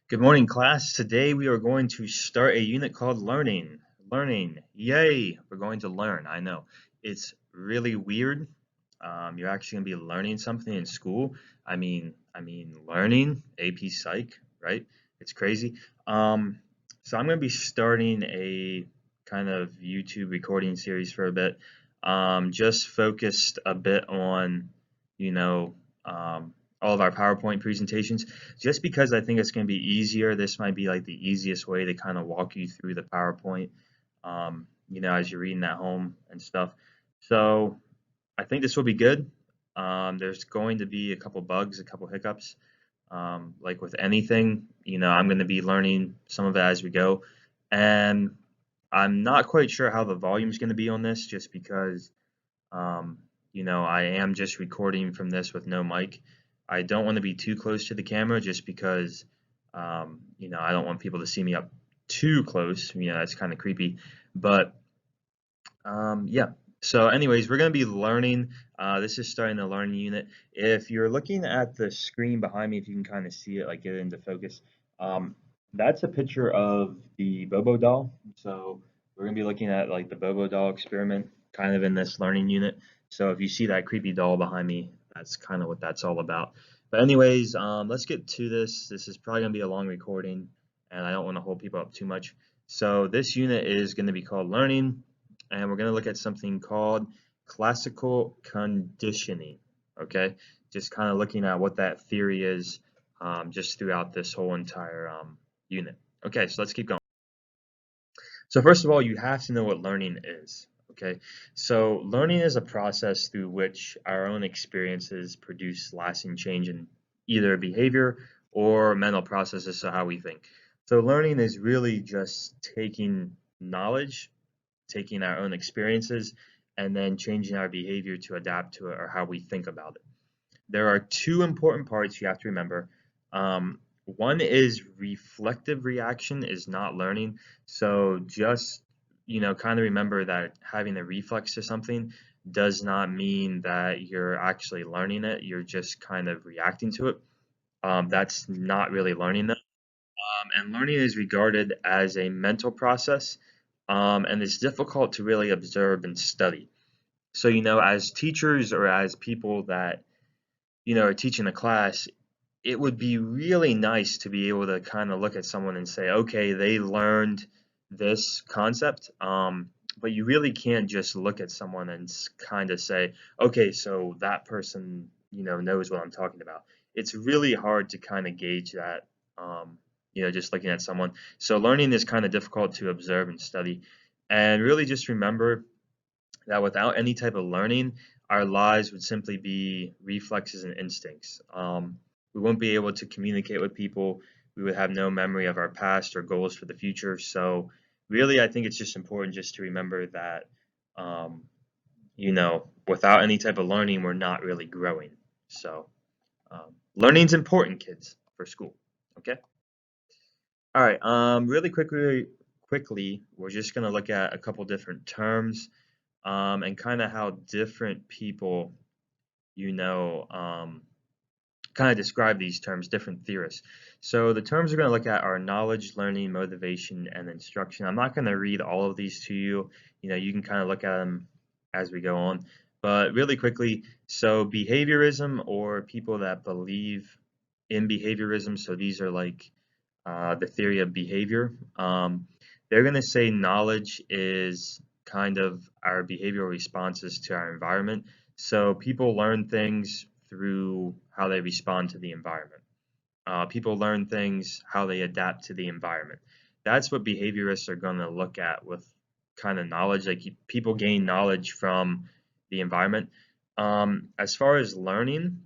Good morning, class. Today we are going to start a unit called Learning. Learning. Yay! We're going to learn. I know. It's really weird. You're actually going to be learning something in school. I mean, learning AP Psych, right? It's crazy. So I'm going to be starting a kind of YouTube recording series for a bit. Just focused a bit on, you know, all of our PowerPoint presentations just because I think it's going to be easier. This might be like the easiest way to kind of walk you through the PowerPoint, as you're reading at home and stuff. So I think this will be good. There's going to be a couple bugs, a couple hiccups. Like with anything, I'm going to be learning some of it as we go. And I'm not quite sure how the volume is going to be on this just because I am just recording from this with no mic. I don't want to be too close to the camera just because, I don't want people to see me up too close. That's kind of creepy. But yeah. So, anyways, we're going to be learning. This is starting the learning unit. If you're looking at the screen behind me, if you can kind of see it, like get it into focus, um, that's a picture of the Bobo doll. So, we're going to be looking at like the Bobo doll experiment kind of in this learning unit. So, if you see that creepy doll behind me, that's kind of what that's all about. But, anyways, let's get to this. This is probably going to be a long recording, and I don't want to hold people up too much. So, this unit is going to be called Learning, and we're going to look at something called classical conditioning. Okay, just kind of looking at what that theory is just throughout this whole entire unit. Okay, so let's keep going. So first of all, you have to know what learning is. Okay, so learning is a process through which our own experiences produce lasting change in either behavior or mental processes, so how we think. So learning is really just taking knowledge, taking our own experiences, and then changing our behavior to adapt to it or how we think about it. There are two important parts you have to remember. One is reflective reaction is not learning. So just, kind of remember that having a reflex to something does not mean that you're actually learning it. You're just kind of reacting to it. That's not really learning that. And learning is regarded as a mental process, and it's difficult to really observe and study. So, as teachers or as people that, are teaching a class, it would be really nice to be able to kind of look at someone and say, okay, they learned this concept, but you really can't just look at someone and kind of say, okay, so that person, knows what I'm talking about. It's really hard to kind of gauge that, just looking at someone. So learning is kind of difficult to observe and study. And really just remember that without any type of learning, our lives would simply be reflexes and instincts. We wouldn't be able to communicate with people. We would have no memory of our past or goals for the future. So, really, I think it's just important just to remember that, without any type of learning, we're not really growing. So, learning's important, kids, for school. Okay. All right. Really quickly, we're just gonna look at a couple different terms and kind of how different people, you know, um, kind of describe these terms, different theorists. So the terms we're going to look at are knowledge, learning, motivation, and instruction. I'm not going to read all of these to you. You can kind of look at them as we go on. But really quickly, so behaviorism, or people that believe in behaviorism, so these are like the theory of behavior. They're going to say knowledge is kind of our behavioral responses to our environment. So people learn things through how they respond to the environment. People learn things how they adapt to the environment. That's what behaviorists are going to look at with kind of knowledge. Like people gain knowledge from the environment. As far as learning,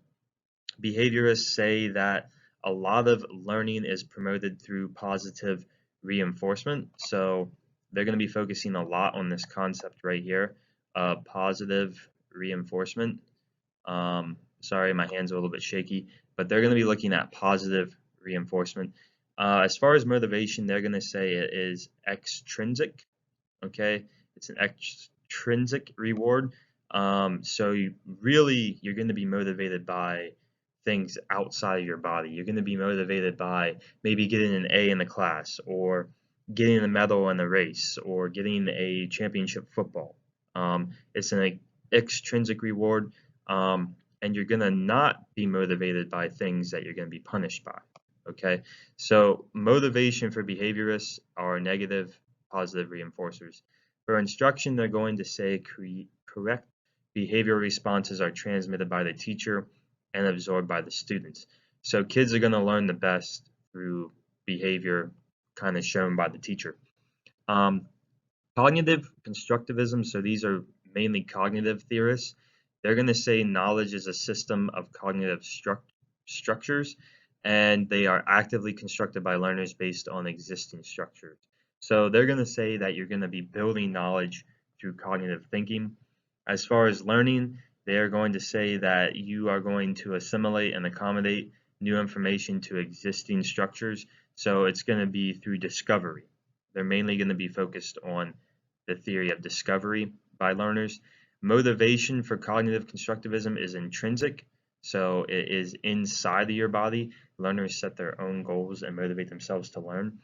behaviorists say that a lot of learning is promoted through positive reinforcement. So they're going to be focusing a lot on this concept right here, positive reinforcement. Sorry, my hand's a little bit shaky, but they're going to be looking at positive reinforcement. As far as motivation, they're going to say it is extrinsic. Okay, it's an extrinsic reward. So you're going to be motivated by things outside of your body. You're going to be motivated by maybe getting an A in the class, or getting a medal in a race, or getting a championship football. It's an extrinsic reward, and you're going to not be motivated by things that you're going to be punished by. Okay, so motivation for behaviorists are negative, positive reinforcers. For instruction, they're going to say correct behavioral responses are transmitted by the teacher and absorbed by the students. So kids are going to learn the best through behavior kind of shown by the teacher. Um, Cognitive constructivism, so these are mainly cognitive theorists. They're going to say knowledge is a system of cognitive structures, and they are actively constructed by learners based on existing structures. So they're going to say that you're going to be building knowledge through cognitive thinking. As far as learning, they are going to say that you are going to assimilate and accommodate new information to existing structures. So it's going to be through discovery. They're mainly going to be focused on the theory of discovery by learners. Motivation for cognitive constructivism is intrinsic, so it is inside of your body. Learners set their own goals and motivate themselves to learn.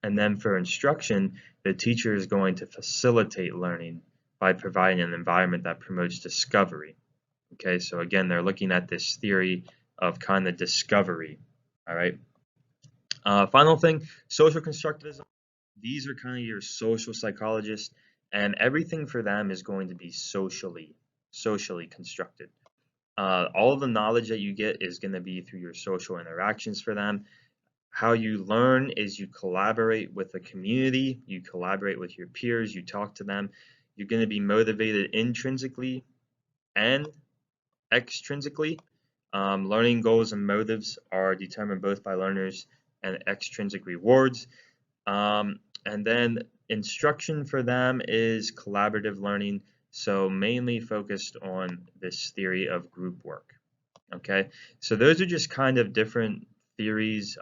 And then for instruction, the teacher is going to facilitate learning by providing an environment that promotes discovery. Okay, so again, they're looking at this theory of kind of discovery. All right. Final thing, social constructivism. These are kind of your social psychologists, and everything for them is going to be socially constructed. All of the knowledge that you get is going to be through your social interactions for them. How you learn is you collaborate with the community, you collaborate with your peers, you talk to them. You're going to be motivated intrinsically and extrinsically. Learning goals and motives are determined both by learners and extrinsic rewards. And then instruction for them is collaborative learning, so mainly focused on this theory of group work. Okay, so those are just kind of different theories,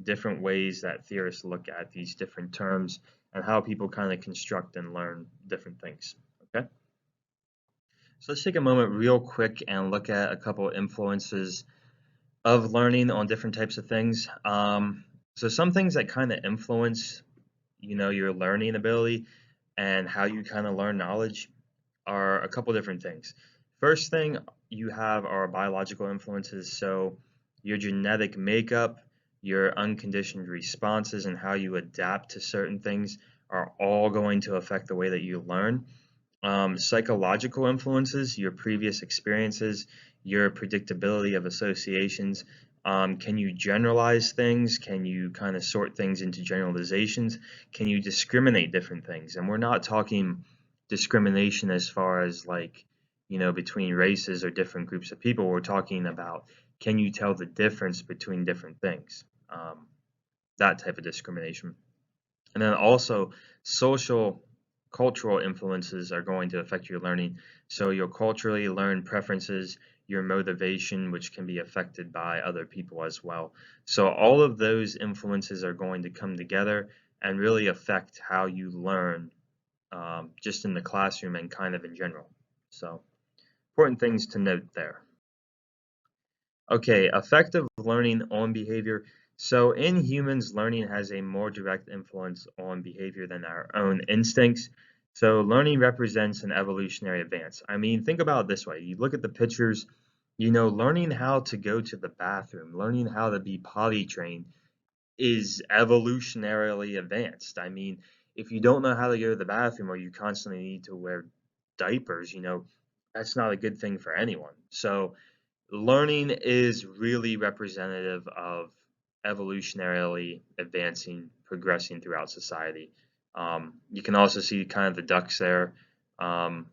different ways that theorists look at these different terms and how people kind of construct and learn different things. Okay, so let's take a moment real quick and look at a couple influences of learning on different types of things. So some things that kind of influence your learning ability and how you kind of learn knowledge are a couple different things. First thing you have are biological influences, so your genetic makeup, your unconditioned responses, and how you adapt to certain things are all going to affect the way that you learn. Psychological influences, your previous experiences, your predictability of associations. Can you generalize things? Can you kind of sort things into generalizations? Can you discriminate different things? And we're not talking discrimination as far as like, between races or different groups of people. We're talking about, can you tell the difference between different things? That type of discrimination. And then also social cultural influences are going to affect your learning. So you'll culturally learn preferences, your motivation, which can be affected by other people as well. So all of those influences are going to come together and really affect how you learn, just in the classroom and kind of in general. So important things to note there. Okay, effective learning on behavior. So in humans, learning has a more direct influence on behavior than our own instincts. So learning represents an evolutionary advance. I mean, think about it this way. You look at the pictures, learning how to go to the bathroom, learning how to be potty trained is evolutionarily advanced. I mean, if you don't know how to go to the bathroom or you constantly need to wear diapers, that's not a good thing for anyone. So learning is really representative of evolutionarily advancing, progressing throughout society. You can also see kind of the ducks there. Um,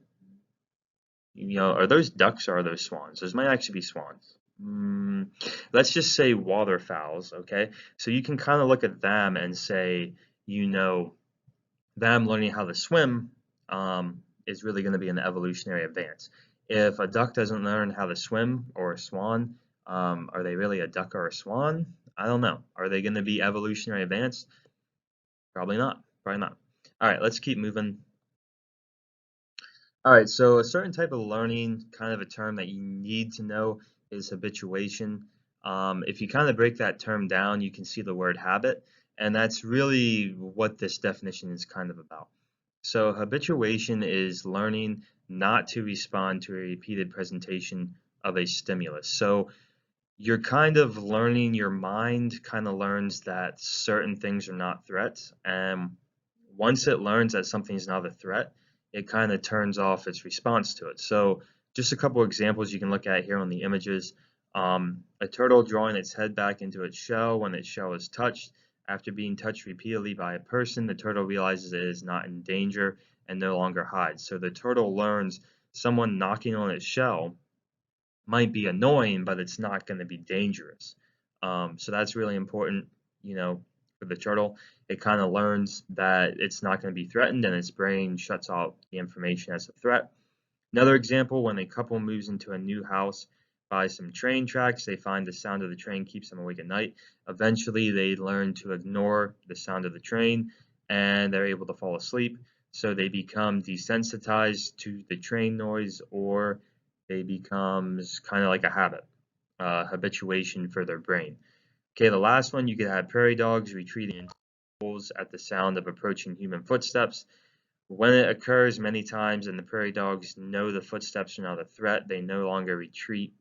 are those ducks or are those swans? Those might actually be swans. Let's just say waterfowls, okay? So you can kind of look at them and say, them learning how to swim is really going to be an evolutionary advance. If a duck doesn't learn how to swim, or a swan, are they really a duck or a swan? I don't know. Are they going to be evolutionary advanced? Probably not. Probably not. All right, let's keep moving. All right, so a certain type of learning, kind of a term that you need to know, is habituation. If you kind of break that term down, you can see the word habit, and that's really what this definition is kind of about. So habituation is learning not to respond to a repeated presentation of a stimulus. So you're kind of learning, your mind kind of learns that certain things are not threats, and once it learns that something is not a threat, it kind of turns off its response to it. So just a couple examples you can look at here on the images. A turtle drawing its head back into its shell when its shell is touched. After being touched repeatedly by a person, the turtle realizes it is not in danger and no longer hides. So the turtle learns someone knocking on its shell might be annoying, but it's not going to be dangerous. So that's really important, for the turtle. It kind of learns that it's not going to be threatened, and its brain shuts off the information as a threat. Another example, when a couple moves into a new house by some train tracks, they find the sound of the train keeps them awake at night. Eventually, they learn to ignore the sound of the train, and they're able to fall asleep. So they become desensitized to the train noise, or they becomes kind of like a habit, habituation for their brain. Okay, the last one, you could have prairie dogs retreating into holes at the sound of approaching human footsteps. When it occurs many times and the prairie dogs know the footsteps are not a threat, they no longer retreat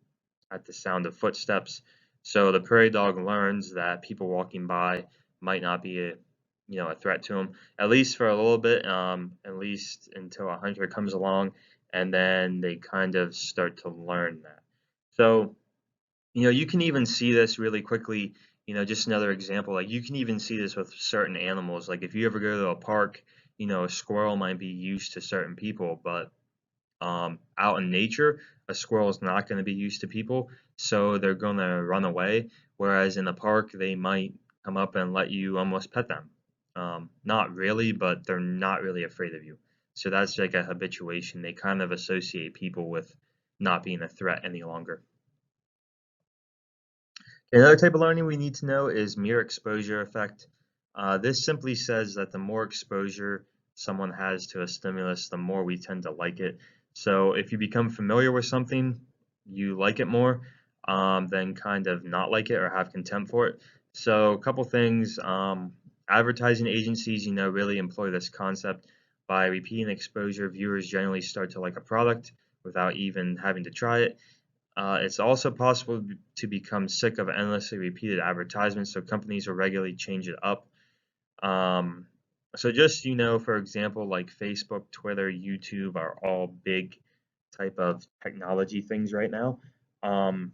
at the sound of footsteps. So the prairie dog learns that people walking by might not be a threat to them, at least for a little bit, at least until a hunter comes along, and then they kind of start to learn that. So, you can even see this really quickly, just another example, like you can even see this with certain animals. Like if you ever go to a park, a squirrel might be used to certain people, but out in nature, a squirrel is not going to be used to people, so they're going to run away. Whereas in the park, they might come up and let you almost pet them. Not really, but they're not really afraid of you. So that's like a habituation. They kind of associate people with not being a threat any longer. Another type of learning we need to know is mere exposure effect. This simply says that the more exposure someone has to a stimulus, the more we tend to like it. So if you become familiar with something, you like it more than kind of not like it or have contempt for it. So a couple things, advertising agencies, really employ this concept. By repeating exposure, viewers generally start to like a product without even having to try it. It's also possible to become sick of endlessly repeated advertisements, so companies will regularly change it up. Um, so just, for example, like Facebook, Twitter, YouTube are all big type of technology things right now. Um,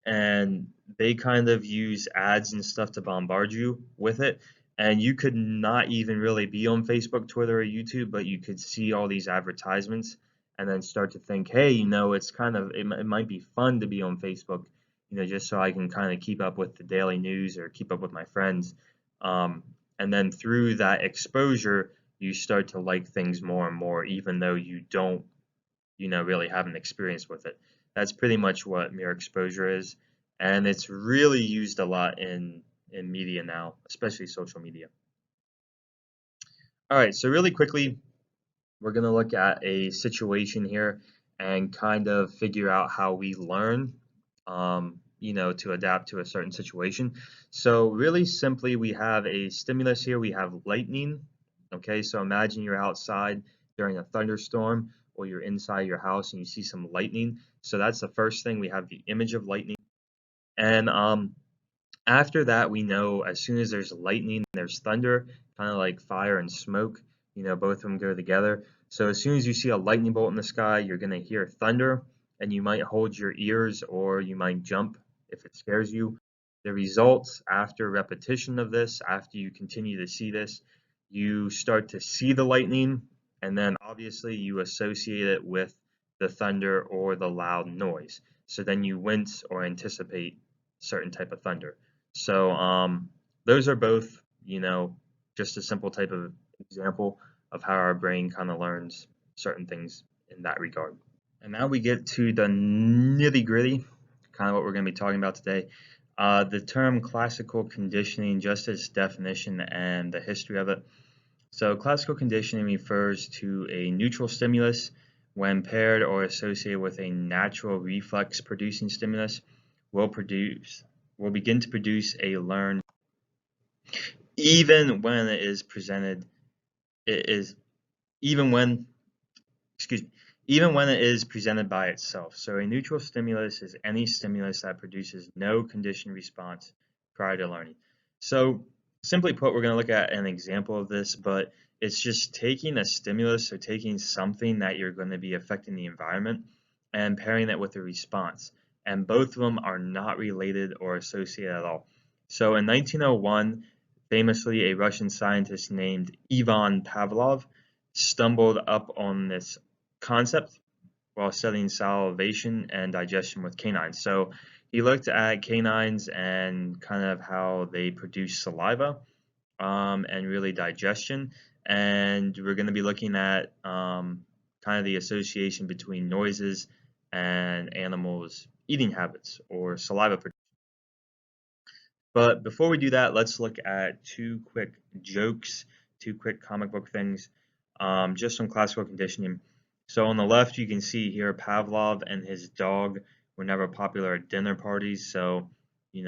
and they kind of use ads and stuff to bombard you with it. And you could not even really be on Facebook, Twitter, or YouTube, but you could see all these advertisements and then start to think, hey, it might be fun to be on Facebook, just so I can kind of keep up with the daily news or keep up with my friends. Um, and then through that exposure, you start to like things more and more, even though you don't, really have an experience with it. That's pretty much what mere exposure is, and it's really used a lot in media now, especially social media. All right, so really quickly, we're going to look at a situation here and kind of figure out how we learn, to adapt to a certain situation. So really simply, we have a stimulus here. We have lightning. Okay, so imagine you're outside during a thunderstorm, or you're inside your house and you see some lightning. So that's the first thing. We have the image of lightning. And after that, we know as soon as there's lightning, there's thunder, kind of like fire and smoke. Both of them go together. So as soon as you see a lightning bolt in the sky, you're going to hear thunder, and you might hold your ears or you might jump if it scares you. The results after repetition of this, after you continue to see this, you start to see the lightning, and then obviously you associate it with the thunder or the loud noise. So then you wince or anticipate certain type of thunder. So those are both, just a simple type of example of how our brain kind of learns certain things in that regard. And now we get to the nitty gritty, kind of what we're going to be talking about today. The term classical conditioning, just its definition and the history of it. So classical conditioning refers to a neutral stimulus when paired or associated with a natural reflex producing stimulus, will begin to produce a learn even when it is presented it is even when excuse me, even when it is presented by itself. So a neutral stimulus is any stimulus that produces no conditioned response prior to learning. So simply put, we're going to look at an example of this, but it's just taking a stimulus, so taking something that you're going to be affecting the environment and pairing it with a response. And both of them are not related or associated at all. So in 1901, famously, a Russian scientist named Ivan Pavlov stumbled up on this concept while studying salivation and digestion with canines. So he looked at canines and kind of how they produce saliva and really digestion. And we're going to be looking at kind of the association between noises and animals' eating habits or saliva production. But before we do that, let's look at two quick jokes, two quick comic book things, just on classical conditioning. So on the left, you can see here Pavlov and his dog were never popular at dinner parties. So, you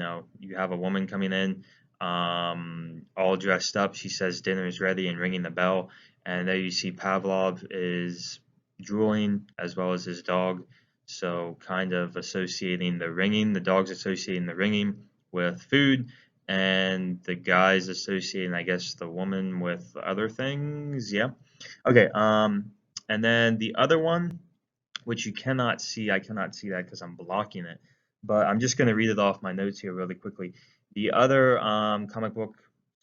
have a woman coming in, all dressed up. She says dinner is ready and ringing the bell. And there you see Pavlov is drooling as well as his dog. So kind of associating the ringing, the dog's associating the ringing with food, and the guy's associating, I guess, the woman with other things. Yeah. Okay. And then the other one, which you cannot see, I cannot see that because I'm blocking it, but I'm just going to read it off my notes here really quickly. The other comic book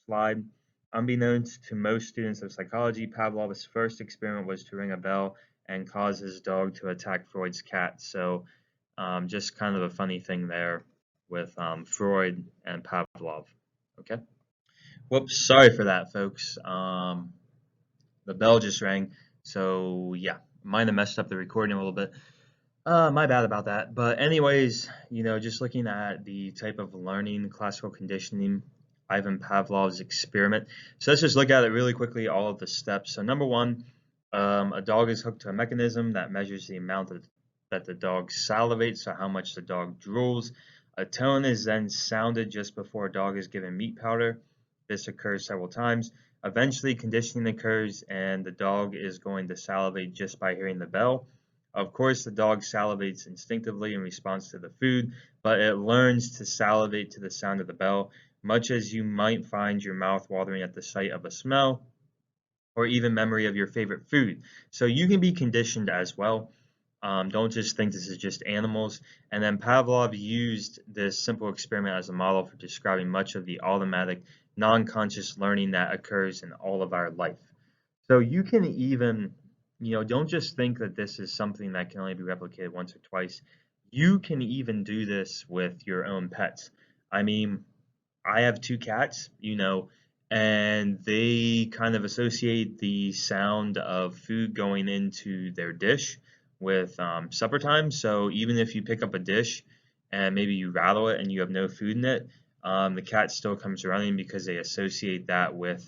slide, unbeknownst to most students of psychology, Pavlov's first experiment was to ring a bell and cause his dog to attack Freud's cat. So just kind of a funny thing there with Freud and Pavlov. Okay. Whoops, sorry for that, folks. The bell just rang, so yeah, might have messed up the recording a little bit. My bad about that. But anyways, just looking at the type of learning, classical conditioning, Ivan Pavlov's experiment. So let's just look at it really quickly, all of the steps. So number one, a dog is hooked to a mechanism that measures the amount that the dog salivates, so how much the dog drools. A tone is then sounded just before a dog is given meat powder. This occurs several times. Eventually, conditioning occurs, and the dog is going to salivate just by hearing the bell. Of course, the dog salivates instinctively in response to the food, but it learns to salivate to the sound of the bell, much as you might find your mouth watering at the sight of a smell or even memory of your favorite food. So you can be conditioned as well. Don't just think this is just animals. And then Pavlov used this simple experiment as a model for describing much of the automatic, non-conscious learning that occurs in all of our life. So you can even, don't just think that this is something that can only be replicated once or twice. You can even do this with your own pets. I mean, I have two cats, and they kind of associate the sound of food going into their dish with supper time. So even if you pick up a dish and maybe you rattle it and you have no food in it, the cat still comes running because they associate that with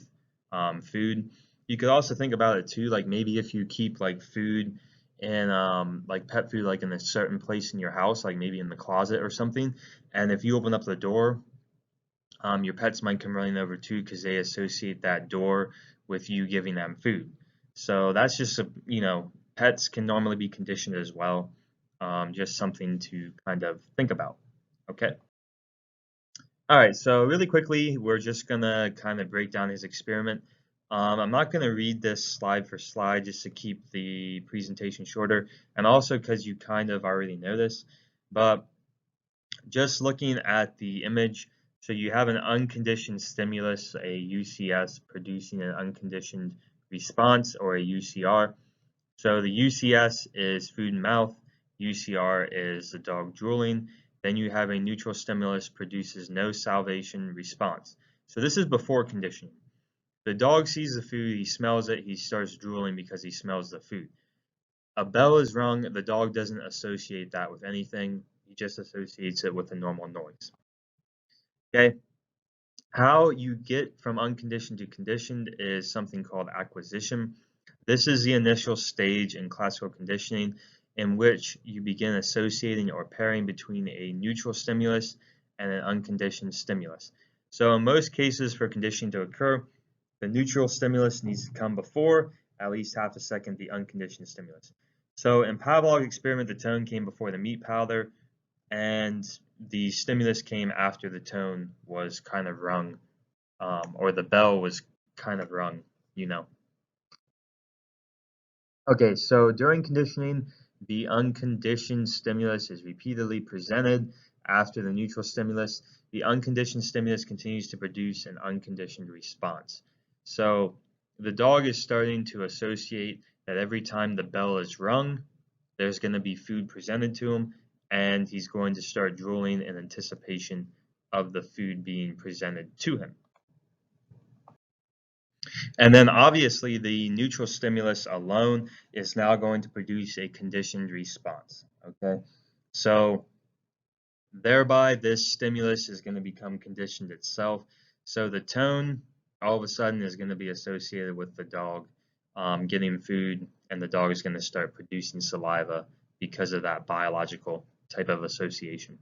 food. You could also think about it too, like maybe if you keep like food and like pet food like in a certain place in your house, like maybe in the closet or something, and if you open up the door, your pets might come running over too because they associate that door with you giving them food. So that's just pets can normally be conditioned as well. Just something to kind of think about. Okay. All right, so really quickly, we're just gonna kind of break down his experiment. I'm not gonna read this slide for slide just to keep the presentation shorter, and also because you kind of already know this, but just looking at the image, so you have an unconditioned stimulus, a UCS, producing an unconditioned response, or a UCR. So the UCS is food and mouth, UCR is the dog drooling, then you have a neutral stimulus produces no salivation response. So this is before conditioning. The dog sees the food, he smells it, he starts drooling because he smells the food. A bell is rung, the dog doesn't associate that with anything, he just associates it with a normal noise. Okay, how you get from unconditioned to conditioned is something called acquisition. This is the initial stage in classical conditioning in which you begin associating or pairing between a neutral stimulus and an unconditioned stimulus. So in most cases for conditioning to occur, the neutral stimulus needs to come before, at least half a second, the unconditioned stimulus. So in Pavlov's experiment, the tone came before the meat powder, and the stimulus came after the tone was kind of rung, or the bell was kind of rung, you know. Okay, so during conditioning, the unconditioned stimulus is repeatedly presented after the neutral stimulus. The unconditioned stimulus continues to produce an unconditioned response. So the dog is starting to associate that every time the bell is rung, there's going to be food presented to him, and he's going to start drooling in anticipation of the food being presented to him. And then obviously the neutral stimulus alone is now going to produce a conditioned response, okay? So thereby this stimulus is going to become conditioned itself. So the tone all of a sudden is going to be associated with the dog getting food, and the dog is going to start producing saliva because of that biological type of association.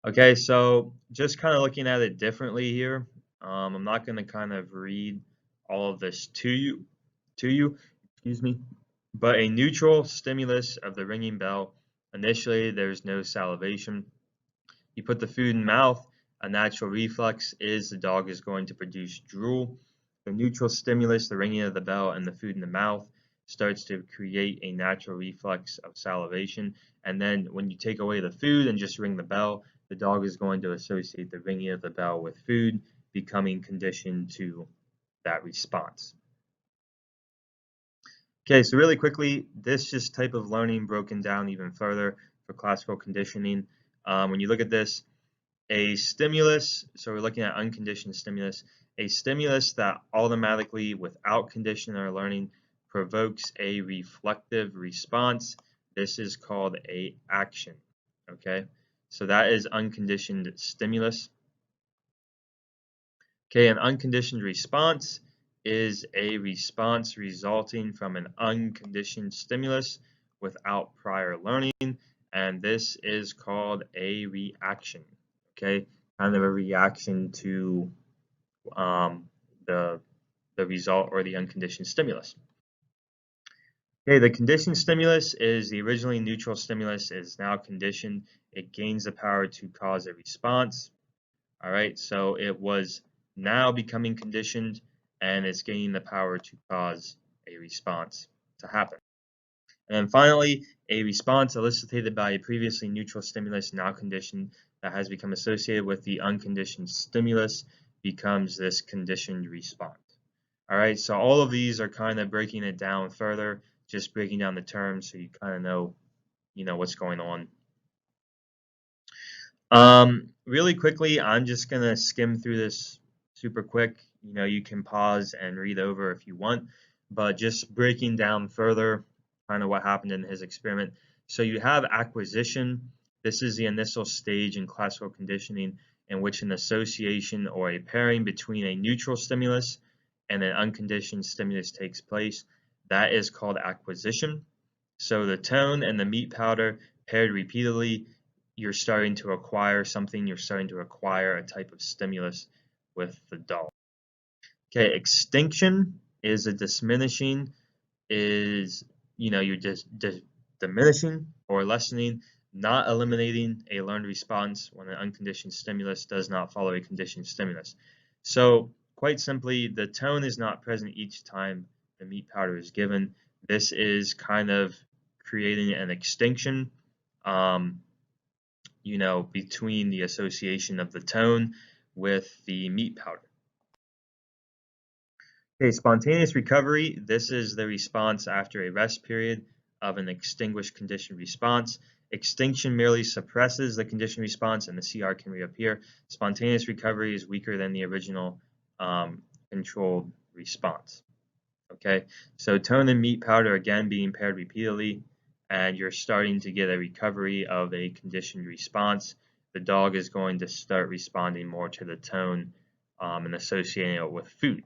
Okay, so just kind of looking at it differently here, I'm not going to kind of read all of this to you, excuse me, but a neutral stimulus of the ringing bell, initially there's no salivation. You put the food in mouth, a natural reflex is the dog is going to produce drool. The neutral stimulus, the ringing of the bell and the food in the mouth, starts to create a natural reflex of salivation. And then when you take away the food and just ring the bell, the dog is going to associate the ringing of the bell with food, becoming conditioned to that response. Okay, so really quickly, this just type of learning broken down even further for classical conditioning. When you look at this, a stimulus, so we're looking at unconditioned stimulus, a stimulus that automatically, without conditioning or learning, provokes a reflective response. This is called a action, okay? So that is unconditioned stimulus. Okay, an unconditioned response is a response resulting from an unconditioned stimulus without prior learning, and this is called a reaction. Okay, kind of a reaction to the result or the unconditioned stimulus. Okay, the conditioned stimulus is the originally neutral stimulus is now conditioned. It gains the power to cause a response. All right, so it was now becoming conditioned, and it's gaining the power to cause a response to happen. And then finally, a response elicited by a previously neutral stimulus now conditioned that has become associated with the unconditioned stimulus becomes this conditioned response. All right, so all of these are kind of breaking it down further, just breaking down the terms so you kind of know, what's going on. Really quickly, I'm just going to skim through this super quick. You can pause and read over if you want, but just breaking down further kind of what happened in his experiment. So you have acquisition. This is the initial stage in classical conditioning in which an association or a pairing between a neutral stimulus and an unconditioned stimulus takes place. That is called acquisition. So the tone and the meat powder paired repeatedly, you're starting to acquire something, you're starting to acquire a type of stimulus with the dog. Okay, extinction is a diminishing, you're just diminishing or lessening, not eliminating a learned response when an unconditioned stimulus does not follow a conditioned stimulus. So quite simply, the tone is not present each time the meat powder is given. This is kind of creating an extinction, between the association of the tone with the meat powder. Okay, spontaneous recovery. This is the response after a rest period of an extinguished conditioned response. Extinction merely suppresses the conditioned response and the CR can reappear. Spontaneous recovery is weaker than the original controlled response. Okay, so tone and meat powder again being paired repeatedly, and you're starting to get a recovery of a conditioned response. The dog is going to start responding more to the tone and associating it with food.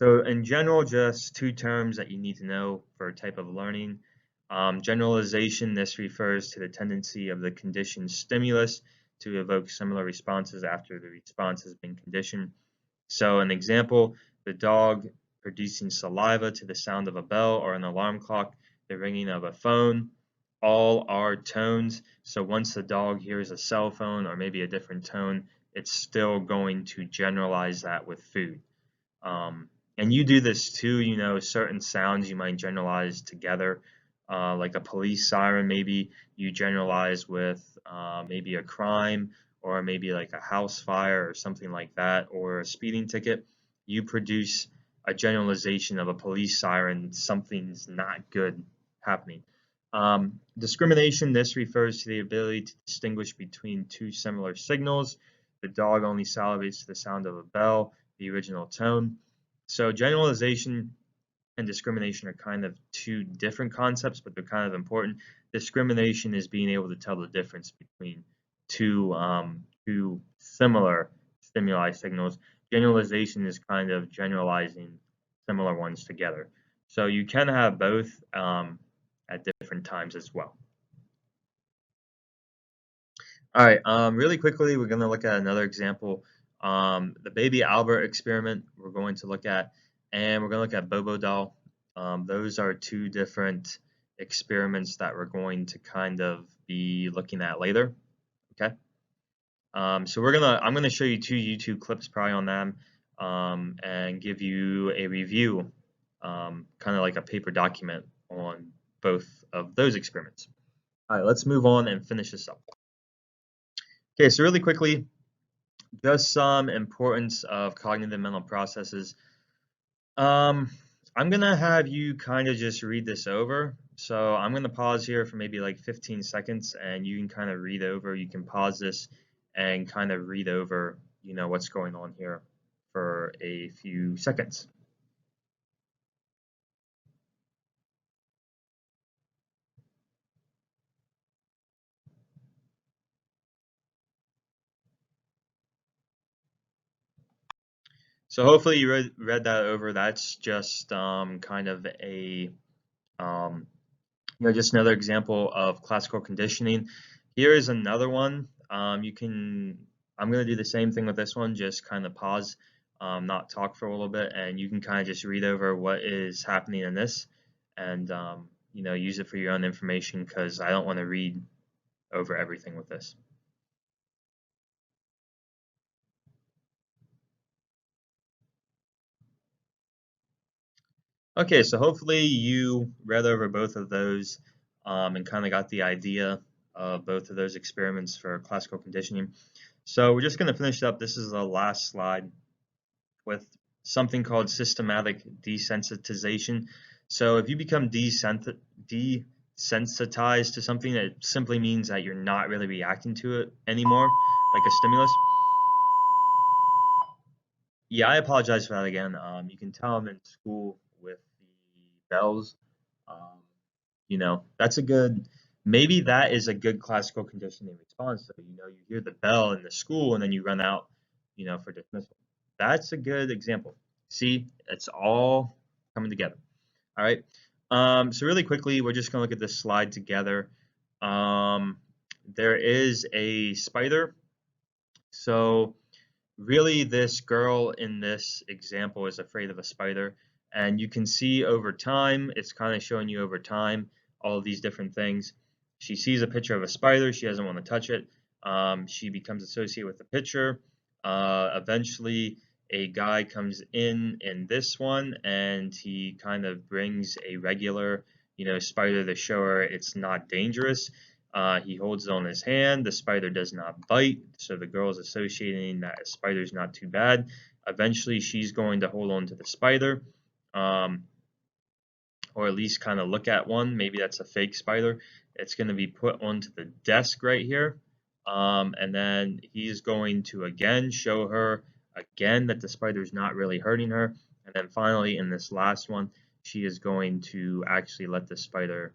So in general, just two terms that you need to know for a type of learning. Generalization, this refers to the tendency of the conditioned stimulus to evoke similar responses after the response has been conditioned. So an example, the dog producing saliva to the sound of a bell or an alarm clock, the ringing of a phone, all are tones. So once the dog hears a cell phone or maybe a different tone, it's still going to generalize that with food. And you do this too, certain sounds you might generalize together, like a police siren, maybe you generalize with maybe a crime or maybe like a house fire or something like that, or a speeding ticket. You produce a generalization of a police siren, something's not good happening. Discrimination, this refers to the ability to distinguish between two similar signals. The dog only salivates to the sound of a bell, the original tone. So generalization and discrimination are kind of two different concepts, but they're kind of important. Discrimination is being able to tell the difference between two similar stimuli signals. Generalization is kind of generalizing similar ones together. So you can have both at different times as well. All right, really quickly, we're going to look at another example. The Baby Albert experiment we're going to look at, and we're going to look at Bobo Doll. Those are two different experiments that we're going to kind of be looking at later. Okay. So I'm gonna show you two YouTube clips probably on them, and give you a review, kind of like a paper document on both of those experiments. All right, let's move on and finish this up. Okay, so really quickly, just some importance of cognitive mental processes. I'm gonna have you kind of just read this over. So I'm gonna pause here for maybe like 15 seconds, and you can kind of read over. You can pause this and kind of read over, what's going on here for a few seconds. So hopefully you read that over. That's just kind of a just another example of classical conditioning. Here is another one. I'm going to do the same thing with this one, just kind of pause, not talk for a little bit, and you can kind of just read over what is happening in this, and use it for your own information, because I don't want to read over everything with this. Okay, so hopefully you read over both of those, and kind of got the idea of both of those experiments for classical conditioning. So we're just going to finish up. This is the last slide with something called systematic desensitization. So if you become desensitized to something, it simply means that you're not really reacting to it anymore, like a stimulus. Yeah, I apologize for that again. You can tell I'm in school with the bells. Um, that's maybe that is a good classical conditioning response. So, you hear the bell in the school and then you run out, for dismissal. That's a good example. See, it's all coming together. All right. So really quickly, we're just going to look at this slide together. There is a spider. So really, this girl in this example is afraid of a spider. And you can see over time, it's kind of showing you over time all of these different things. She sees a picture of a spider. She doesn't want to touch it. She becomes associated with the picture. Eventually, a guy comes in this one, and he kind of brings a regular, spider to show her it's not dangerous. He holds it on his hand. The spider does not bite, so the girl is associating that a spider is not too bad. Eventually, she's going to hold on to the spider, or at least kind of look at one. Maybe that's a fake spider. It's going to be put onto the desk right here, and then he's going to again show her again that the spider is not really hurting her. And then finally, in this last one, she is going to actually let the spider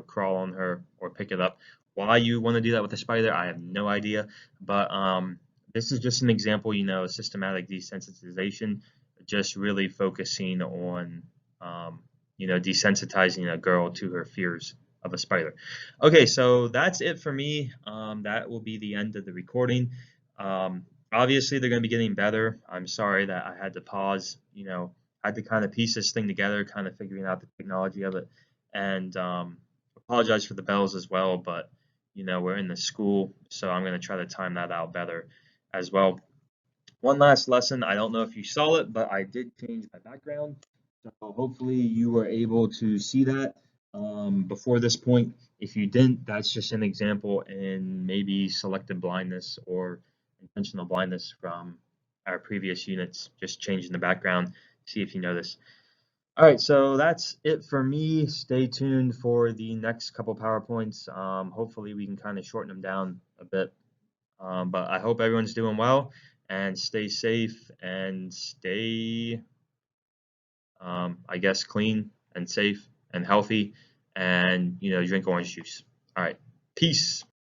crawl on her or pick it up. Why you want to do that with a spider, I have no idea. But this is just an example, systematic desensitization. just really focusing on, desensitizing a girl to her fears of a spider. Okay, so that's it for me. That will be the end of the recording. Obviously, they're going to be getting better. I'm sorry that I had to pause. I had to kind of piece this thing together, kind of figuring out the technology of it, and apologize for the bells as well. But we're in the school, so I'm going to try to time that out better as well. One last lesson, I don't know if you saw it, but I did change my background. So hopefully you were able to see that before this point. If you didn't, that's just an example in maybe selective blindness or intentional blindness from our previous units, just changing the background, see if you notice. All right, so that's it for me. Stay tuned for the next couple PowerPoints. Hopefully we can kind of shorten them down a bit. But I hope everyone's doing well and stay safe and stay, I guess, clean and safe and healthy and, drink orange juice. All right. Peace.